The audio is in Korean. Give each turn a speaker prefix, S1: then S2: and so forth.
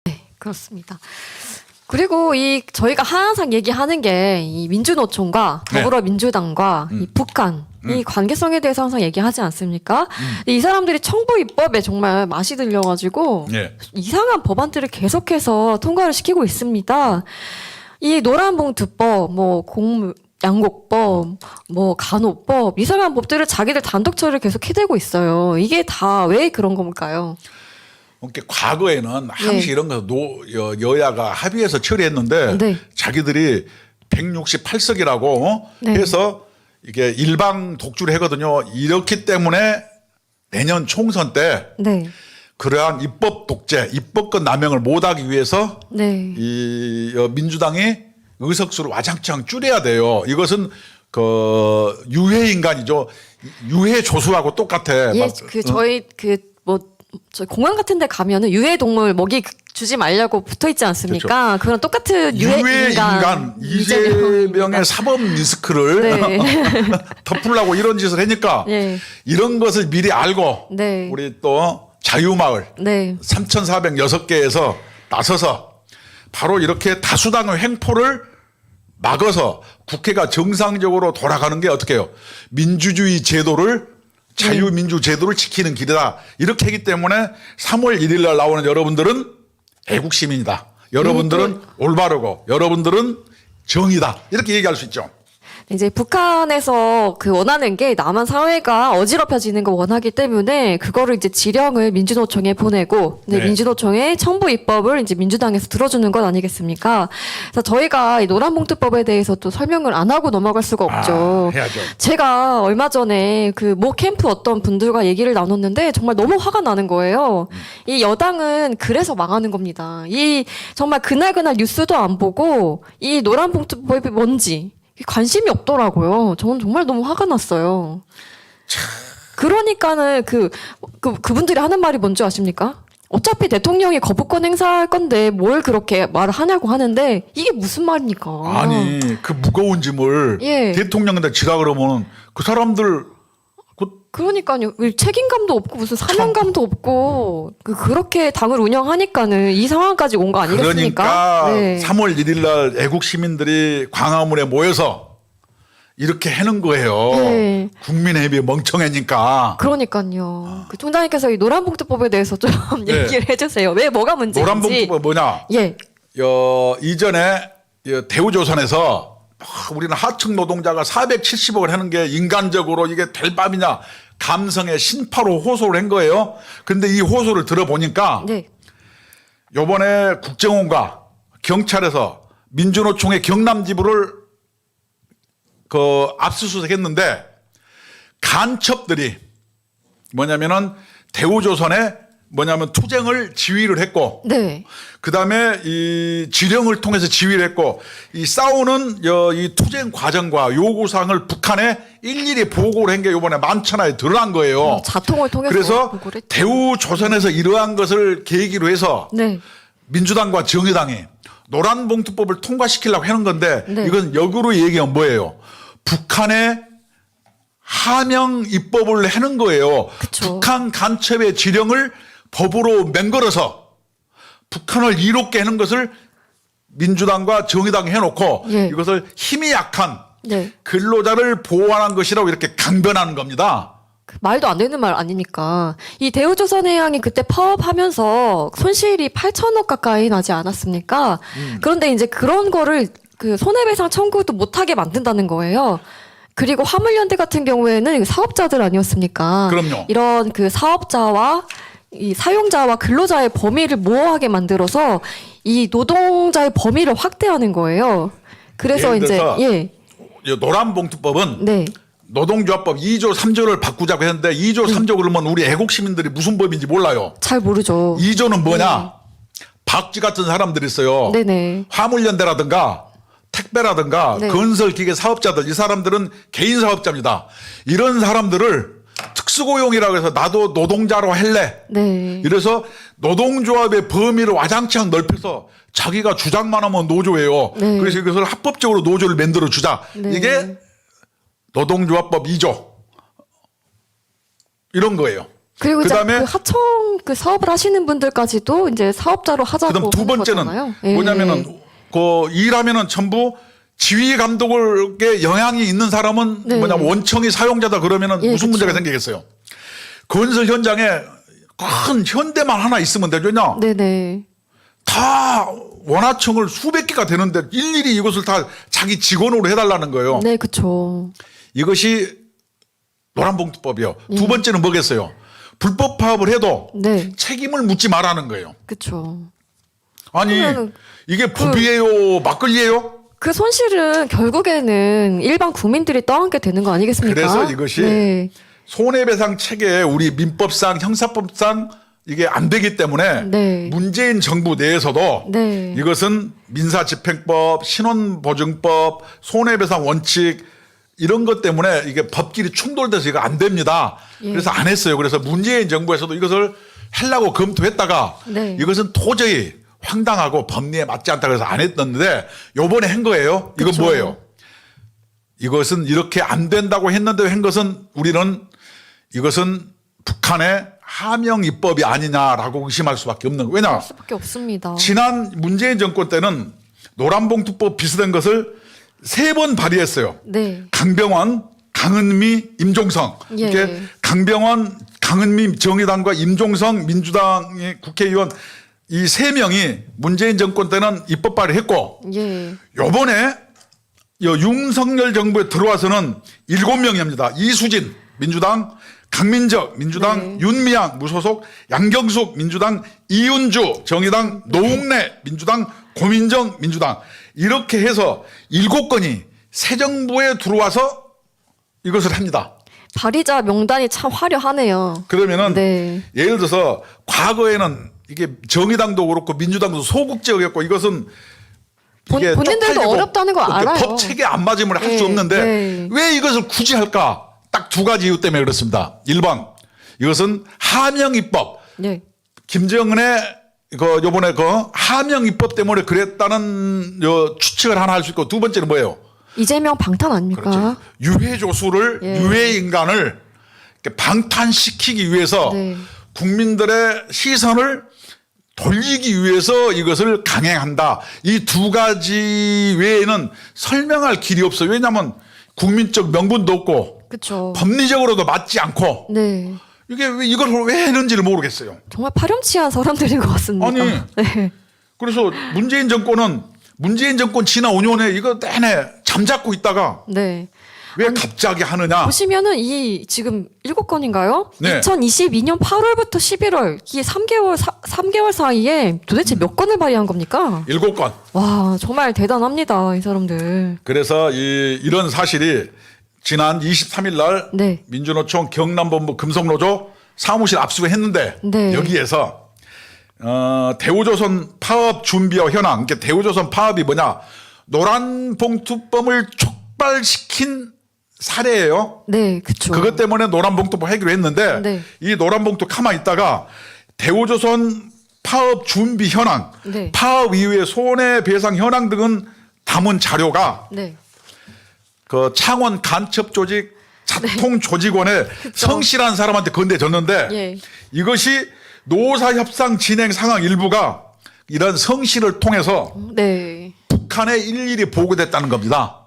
S1: 네, 그렇습니다. 그리고 저희가 항상 얘기하는 게 이 민주노총과 더불어민주당과 이 북한 이 관계성에 대해서 항상 얘기하지 않습니까? 이 사람들이 청부 입법에 정말 맛이 들려가지고 이상한 법안들을 계속해서 통과를 시키고 있습니다. 이 노란봉투법, 뭐 양곡법, 뭐 간호법, 이상한 법들을 자기들 단독 처리를 계속 해대고 있어요. 이게 다 왜 그런 걸까요?
S2: 과거에는 항시 이런 거 여야가 합의해서 처리했는데 자기들이 168석이라고 해서 이게 일방 독주를 하거든요. 이렇기 때문에 내년 총선 때 그러한 입법 독재, 입법권 남용을 못하기 위해서 이 민주당이 의석수를 와장창 줄여야 돼요. 이것은 그 유해 인간이죠. 유해 조수하고 똑같아.
S1: 예, 저 공항 같은 데 가면은 유해 동물 먹이 주지 말라고 붙어 있지 않습니까? 그런 똑같은 유해 인간
S2: 이재명의 사법 리스크를 덮으려고 이런 짓을 하니까 이런 것을 미리 알고 우리 또 자유마을 3,406개에서 나서서 바로 이렇게 다수당의 횡포를 막아서 국회가 정상적으로 돌아가는 게 어떻게 해요? 민주주의 제도를 자유민주 제도를 지키는 길이다. 이렇게 하기 때문에 3월 1일 날 나오는 여러분들은 애국시민이다. 여러분들은 올바르고 여러분들은 정의다. 이렇게 얘기할 수 있죠.
S1: 이제 북한에서 원하는 게 남한 사회가 어지럽혀지는 거 원하기 때문에 그거를 이제 지령을 민주노총에 보내고 민주노총의 청부 입법을 이제 민주당에서 들어주는 것 아니겠습니까? 그래서 저희가 이 노란봉투법에 대해서 또 설명을 안 하고 넘어갈 수가 없죠.
S2: 해야죠.
S1: 제가 얼마 전에 모 캠프 어떤 분들과 얘기를 나눴는데 정말 너무 화가 나는 거예요. 이 여당은 그래서 망하는 겁니다. 정말 그날 뉴스도 안 보고 이 노란봉투법이 뭔지 관심이 없더라고요. 저는 정말 너무 화가 났어요. 그러니까는 그분들이 하는 말이 뭔지 아십니까? 어차피 대통령이 거부권 행사할 건데 뭘 그렇게 말을 하냐고 하는데 이게 무슨 말입니까?
S2: 아니 그 무거운 짐을 대통령한테 지라 그러면 그 사람들
S1: 그러니까요. 책임감도 없고 무슨 사명감도 없고 그렇게 당을 운영하니까는 이 상황까지 온 거 아니겠습니까?
S2: 그러니까 3월 1일 날 애국 시민들이 광화문에 모여서 이렇게 하는 거예요. 국민의힘이 멍청하니까.
S1: 그러니까요. 총장님께서 이 노란봉투법에 대해서 좀 얘기를 해주세요. 왜 뭐가 문제인지.
S2: 노란봉투법 뭐냐? 이전에 대우조선에서 우리는 하층 노동자가 470억을 하는 게 인간적으로 이게 될 밤이냐 감성의 신파로 호소를 한 거예요. 근데 이 호소를 들어보니까 요번에 국정원과 경찰에서 민주노총의 경남지부를 압수수색했는데 간첩들이 뭐냐면은 대우조선에 투쟁을 지휘를 했고 그다음에 이 지령을 통해서 지휘를 했고 이 싸우는 이 투쟁 과정과 요구사항을 북한에 일일이 보고를 한 게 이번에 만천하에 드러난 거예요.
S1: 자통을 통해서
S2: 그래서 대우조선에서 이러한 것을 계기로 해서 민주당과 정의당이 노란봉투법을 통과시키려고 하는 건데 이건 역으로 얘기하면 뭐예요? 북한의 하명 입법을 하는 거예요. 북한 간첩의 지령을 법으로 맹걸어서 북한을 이롭게 하는 것을 민주당과 정의당이 해놓고 이것을 힘이 약한 근로자를 보호하는 것이라고 이렇게 강변하는 겁니다.
S1: 말도 안 되는 말 아니니까. 이 대우조선해양이 그때 파업하면서 손실이 8천억 가까이 나지 않았습니까? 그런데 이제 그런 거를 손해배상 청구도 못하게 만든다는 거예요. 그리고 화물연대 같은 경우에는 사업자들 아니었습니까?
S2: 그럼요.
S1: 이런 사업자와 이 사용자와 근로자의 범위를 모호하게 만들어서 이 노동자의 범위를 확대하는 거예요. 그래서 이제
S2: 노란봉투법은 노동조합법 2조 3조를 바꾸자고 했는데 2조 3조 그러면 우리 애국 시민들이 무슨 법인지 몰라요.
S1: 잘 모르죠.
S2: 2조는 뭐냐? 박쥐 같은 사람들이 있어요. 화물연대라든가 택배라든가 건설기계 사업자들 이 사람들은 개인 사업자입니다. 이런 사람들을 특수고용이라고 해서 나도 노동자로 할래. 이래서 노동조합의 범위를 와장창 넓혀서 자기가 주장만 하면 노조예요. 그래서 이것을 합법적으로 노조를 만들어 주자. 이게 노동조합법 2조. 이런 거예요.
S1: 그리고 이제
S2: 그다음에
S1: 그 하청 그 사업을 하시는 분들까지도 이제 사업자로 하자고
S2: 그다음 두
S1: 하는
S2: 번째는
S1: 거잖아요. 예.
S2: 뭐냐면은 그 일하면은 전부 지휘 감독에 영향이 있는 사람은
S1: 네.
S2: 뭐냐면 원청이 사용자다 그러면은
S1: 예,
S2: 무슨 문제가
S1: 그쵸.
S2: 생기겠어요? 건설 현장에 큰 현대만 하나 있으면 되죠.
S1: 네네.
S2: 다 원하청을 수백 개가 되는데 일일이 이것을 다 자기 직원으로 해달라는 거예요.
S1: 네, 그쵸.
S2: 이것이 노란봉투법이요.
S1: 예.
S2: 두 번째는 뭐겠어요? 불법 파업을 해도
S1: 네,
S2: 책임을 묻지 말라는 거예요.
S1: 그쵸.
S2: 아니
S1: 그러면은
S2: 이게 법이에요? 막걸리예요?
S1: 그 손실은 결국에는 일반 국민들이 떠안게 되는 거 아니겠습니까?
S2: 그래서 이것이
S1: 네.
S2: 손해배상 체계에 우리 민법상 형사법상 이게 안 되기 때문에
S1: 네.
S2: 문재인 정부 내에서도
S1: 네.
S2: 이것은 민사집행법, 신원보증법, 손해배상 원칙 이런 것 때문에 이게 법끼리 충돌돼서 이거 안 됩니다.
S1: 예.
S2: 그래서 안 했어요. 그래서 문재인 정부에서도 이것을 하려고 검토했다가
S1: 네.
S2: 이것은 도저히 황당하고 법리에 맞지 않다 그래서 안 했는데 요번에 한 거예요. 이건
S1: 그쵸.
S2: 뭐예요? 이것은 이렇게 안 된다고 했는데 한 것은 우리는 이것은 북한의 하명 입법이 아니냐라고 의심할 수밖에 없는 거예요. 왜냐?
S1: 수밖에 없습니다.
S2: 지난 문재인 정권 때는 노란봉투법 비슷한 것을 3번 발의했어요.
S1: 네.
S2: 강병원, 강은미, 임종성.
S1: 예.
S2: 이렇게 강병원, 강은미 정의당과 임종성 민주당의 국회의원 이 3명이 문재인 정권 때는 입법 발의했고
S1: 예.
S2: 요번에 윤석열 정부에 들어와서는 7명입니다. 이수진 민주당, 강민적 민주당,
S1: 네.
S2: 윤미향 무소속, 양경숙 민주당, 이윤주 정의당, 노웅래 민주당, 고민정 민주당 이렇게 해서 7건이 새 정부에 들어와서 이것을 합니다.
S1: 발의자 명단이 참 화려하네요.
S2: 그러면은
S1: 네.
S2: 예를 들어서 과거에는 이게 정의당도 그렇고 민주당도 소극적이었고 이것은 이게
S1: 본인들도
S2: 쪽팔리고
S1: 어렵다는 걸
S2: 그렇게
S1: 알아요.
S2: 법 체계 안 맞으면 할 수
S1: 네,
S2: 없는데
S1: 네.
S2: 왜 이것을 굳이 할까? 딱 2가지 이유 때문에 그렇습니다. 1번 이것은 하명 입법.
S1: 네.
S2: 김정은의 그 요번에 그 하명 입법 때문에 그랬다는 추측을 하나 할 수 있고 두 번째는 뭐예요?
S1: 이재명 방탄 아닙니까?
S2: 그렇죠. 유해 조수를
S1: 예.
S2: 유해 인간을 이렇게 방탄시키기 위해서
S1: 네.
S2: 국민들의 시선을 돌리기 위해서 이것을 강행한다. 이 2가지 외에는 설명할 길이 없어요. 왜냐하면 국민적 명분도 없고
S1: 그렇죠.
S2: 법리적으로도 맞지 않고
S1: 네.
S2: 이게 왜 이걸 왜 했는지를 모르겠어요.
S1: 정말 파렴치한 사람들인 것 같습니다.
S2: 아니.
S1: 네.
S2: 그래서 문재인 정권 지난 5년에 이거 내내 잠잡고 있다가
S1: 네.
S2: 왜 갑자기 하느냐.
S1: 보시면은 이 지금 7건인가요?
S2: 네.
S1: 2022년 8월부터 11월 이 3개월 사이에 도대체 몇 건을 발의한 겁니까?
S2: 7건.
S1: 와, 정말 대단합니다, 이 사람들.
S2: 그래서 이런 사실이 지난 23일 날
S1: 네.
S2: 민주노총 경남본부 금속노조 사무실 압수했는데
S1: 네.
S2: 여기에서 대우조선 파업 준비와 현황. 그러니까 대우조선 파업이 뭐냐? 노란봉투법을 촉발시킨 사례예요.
S1: 네, 그렇죠.
S2: 그것 때문에 노란봉투법 하기로 했는데
S1: 네.
S2: 이 노란봉투 가만히 있다가 대우조선 파업 준비 현황,
S1: 네.
S2: 파업 이후의 손해배상 현황 등은 담은 자료가
S1: 네.
S2: 그 창원 간첩 조직 자통 조직원의 성실한 사람한테 건네졌는데
S1: 예.
S2: 이것이 노사협상 진행 상황 일부가 이런 성실을 통해서
S1: 네.
S2: 북한에 일일이 보고됐다는 겁니다.